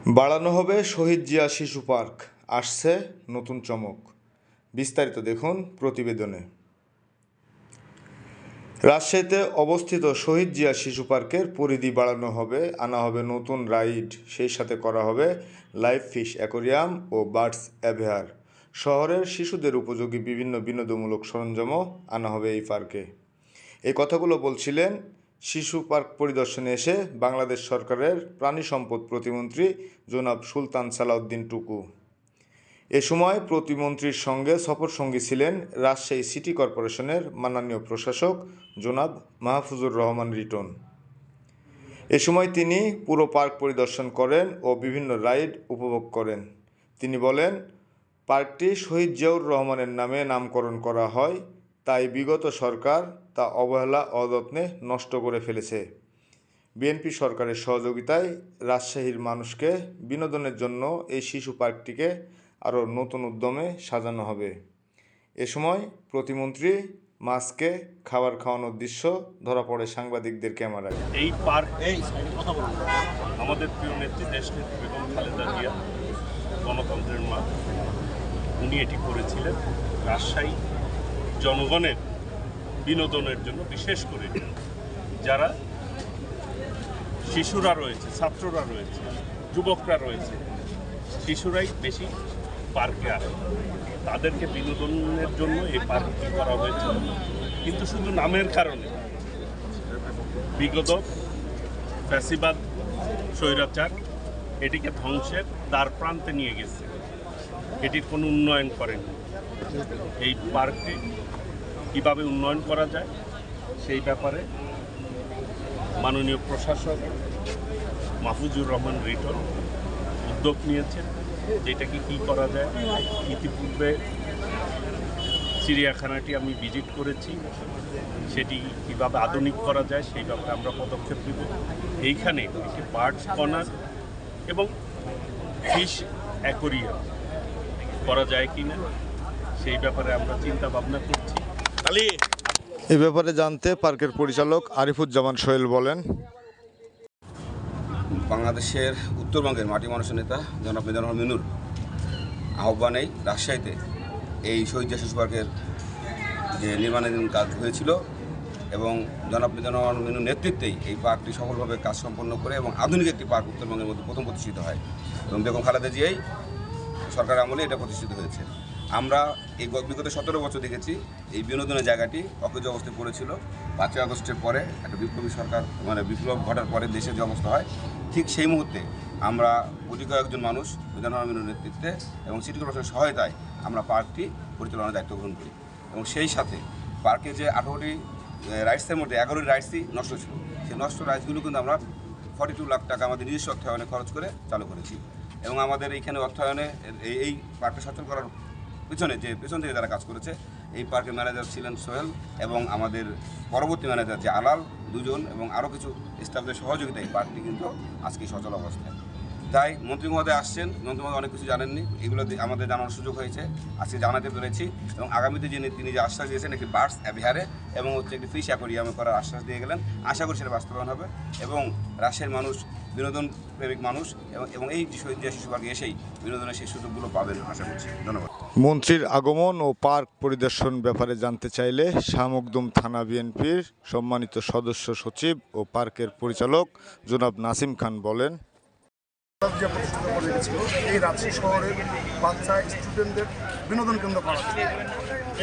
বাড়ানো হবে শহীদ জিয়া শিশু পার্ক, আসছে নতুন চমক। বিস্তারিত দেখুন প্রতিবেদনে। রাজশাহীতে অবস্থিত শহীদ জিয়া শিশু পার্কের পরিধি বাড়ানো হবে, আনা হবে নতুন রাইড, সেই সাথে করা হবে লাইভ ফিশ অ্যাকোরিয়াম ও বার্ডস অ্যাভেয়ার। শহরের শিশুদের উপযোগী বিভিন্ন বিনোদনমূলক সরঞ্জামও আনা হবে এই পার্কে। এই কথাগুলো বলছিলেন শিশু পার্ক পরিদর্শনে এসে বাংলাদেশ সরকারের প্রাণী সম্পদ প্রতিমন্ত্রী জনাব সুলতান সালাউদ্দিন টুকু। এ সময় প্রতিমন্ত্রীর সঙ্গে সফরসঙ্গী ছিলেন রাজশাহী সিটি কর্পোরেশনের মাননীয় প্রশাসক জনাব মাহফুজুর রহমান রিটন। এ সময় তিনি পুরো পার্ক পরিদর্শন করেন ও বিভিন্ন রাইড উপভোগ করেন। তিনি বলেন, পার্কটি শহীদ জিয়াউর রহমানের নামে নামকরণ করা হয়, তাই বিগত সরকার তা অবহেলা অযত্নে নষ্ট করে ফেলেছে। বিএনপি সরকারের সহযোগিতায় রাজশাহীর মানুষকে বিনোদনের জন্য এই শিশু পার্কটিকে আরও নতুন উদ্যমে সাজানো হবে। এ সময় প্রতিমন্ত্রী মাছকে খাবার খাওয়ানোর দৃশ্য ধরা পড়ে সাংবাদিকদের ক্যামেরায়। এই পার্ক আমাদের প্রিয় নেত্রী দেশনেত্রী বেগম খালেদা জিয়া, গণতন্ত্রের মা, উনি এটি করেছিলেন রাজশাহী জনগণের বিনোদনের জন্য। বিশেষ করে যারা শিশুরা রয়েছে, ছাত্ররা রয়েছে, যুবকরা রয়েছে, শিশুরাই বেশি পার্কে আসে, তাদেরকে বিনোদনের জন্য এই পার্কটি করা হয়েছে। কিন্তু শুধু নামের কারণে বিগত ফ্যাসিবাদ স্বৈরাচার এটিকে ধ্বংসের দ্বার প্রান্তে নিয়ে গেছে, এটির কোনো উন্নয়ন করেনি। এই পার্কটি কীভাবে উন্নয়ন করা যায় সেই ব্যাপারে মাননীয় প্রশাসক মাহফুজুর রহমান রিটন উদ্যোগ নিয়েছেন, যেটাকে কী করা যায়। ইতিপূর্বে চিড়িয়াখানাটি আমি ভিজিট করেছি, সেটি কীভাবে আধুনিক করা যায় সেই ব্যাপারে আমরা পদক্ষেপ নেব। এইখানে একটি বার্ডস কর্নার এবং ফিশ অ্যাকোরিয়াম করা যায় কি না সেই ব্যাপারে আমরা চিন্তা ভাবনা করছি। এ ব্যাপারে জানতে পার্কের পরিচালক আরিফুজ্জামান সোহেল বলেন, বাংলাদেশের উত্তরবঙ্গের মাটি মানুষের নেতা জনাব মিজানুর রহমান মিনুর আহ্বানেই রাজশাহীতে এই শহীদ জিয়া শিশু পার্কের যে নির্মাণাধীন কাজ হয়েছিল এবং জনাব মিজানুর রহমান মিনুর নেতৃত্বেই এই পার্কটি সফলভাবে কাজ সম্পন্ন করে এবং আধুনিক একটি পার্ক উত্তরবঙ্গের মধ্যে প্রথম প্রতিষ্ঠিত হয় এবং বেগম খালেদা জিয়াই সরকার আমলে এটা প্রতিষ্ঠিত হয়েছে। আমরা এই বিগত 17 বছর দেখেছি এই বিনোদনের জায়গাটি অকেজ অবস্থায় পড়েছিল। 5ই আগস্টের পরে একটা বিপ্লবী সরকার বিপ্লব ঘটার পরে দেশের যে অবস্থা হয়, ঠিক সেই মুহূর্তে আমরা কোটি কয়েকজন মানুষ মিজানুর রহমানের নেতৃত্বে এবং সিটি কর্পোরেশনের সহায়তায় আমরা পার্কটি পরিচালনার দায়িত্ব গ্রহণ করি এবং সেই সাথে পার্কে যে 18টি রাইডসের মধ্যে 11টি রাইডসই নষ্ট ছিল, সেই নষ্ট রাইডসগুলো কিন্তু আমরা 42 লাখ টাকা আমাদের নিজস্ব অর্থায়নে খরচ করে চালু করেছি এবং আমাদের এইখানে অর্থায়নে এই পার্কটা সচল করার পেছন থেকে যারা কাজ করেছে, এই পার্কের ম্যানেজার ছিলেন সোহেল এবং আমাদের পরবর্তী ম্যানেজার যে আলাল, দুজন এবং আরও কিছু স্টাফদের সহযোগিতায় পার্কটি কিন্তু আজকে সচল অবস্থায়। তাই মন্ত্রী মহোদয় আসছেন, মন্ত্রী মহোদয় অনেক কিছু জানেননি, এগুলো আমাদের জানানোর সুযোগ হয়েছে, আজকে জানাতে পেরেছি এবং আগামীতে তিনি যে আশ্বাস দিয়েছেন একটি বার্ডস অ্যাভিয়ারে এবং একটি ফিশ অ্যাকোরিয়ামে করার আশ্বাস দিয়ে গেলেন, আশা করি সেটা বাস্তবায়ন হবে এবং রাজশাহীর মানুষ বিনোদন প্রেমিক মানুষ এবং এই শহীদ জিয়া শিশু পার্কে এসেই বিনোদনের সেই সুযোগগুলো পাবেন আশা করছি। ধন্যবাদ। মন্ত্রীর আগমন ও পার্ক পরিদর্শন ব্যাপারে জানতে চাইলে শাহমখদুম থানা বিএনপির সম্মানিত সদস্য সচিব ও পার্কের পরিচালক জনাব নাসিম খান বলেন, এই রাজশাহী শহরের বাচ্চা স্টুডেন্টদের বিনোদন কেন্দ্র করা হচ্ছে।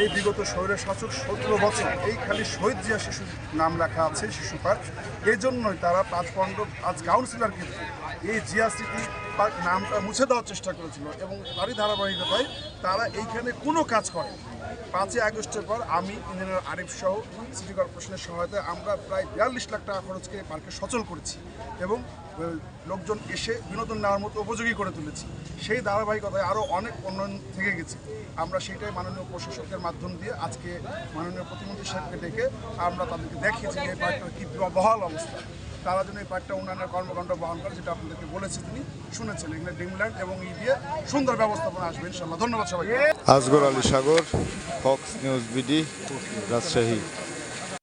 এই বিগত শহরের শাসক 17 বছর এই খালি শহীদ জিয়া শিশু নাম লেখা আছে শিশু পার্ক। এই জন্যই তারা 5 আজ কাউন্সিলর কিন্তু এই জিয়া সিটি পার্ক নামটা মুছে দেওয়ার চেষ্টা করেছিল এবং তারই ধারাবাহিকতায় তারা এইখানে কোনো কাজ করে। 5ই আগস্টের পর আমি ইঞ্জিনিয়ার আরিফ সহ সিটি কর্পোরেশনের সহায়তায় আমরা প্রায় 42 লাখ টাকা খরচ করে পার্কে সচল করেছি এবং লোকজন এসে বিনোদন নেওয়ার মতো উপযোগী করে তুলেছি। সেই ধারাবাহিকতায় আরও অনেক উন্নয়ন থেকে গেছে। আমরা সেটাই মাননীয় প্রশাসকের মাধ্যম দিয়ে আজকে মাননীয় প্রতিমন্ত্রী সাহেবকে ডেকে আমরা তাদেরকে দেখিয়েছি যে এই পার্কটার কী বহাল অবস্থা, তারা যেন এই পার্কটা উন্নয়নের কর্মকাণ্ড বহন করে, যেটা আপনাদেরকে বলেছি তিনি শুনেছেন। এখানে ড্রিমল্যান্ড এবং দিয়ে সুন্দর ব্যবস্থাপনা আসবে ইনশাল্লাহ। ধন্যবাদ সবাইকে। আসগর আলী সাগর, ফক্স নিউজ বিডি, রাজশাহী।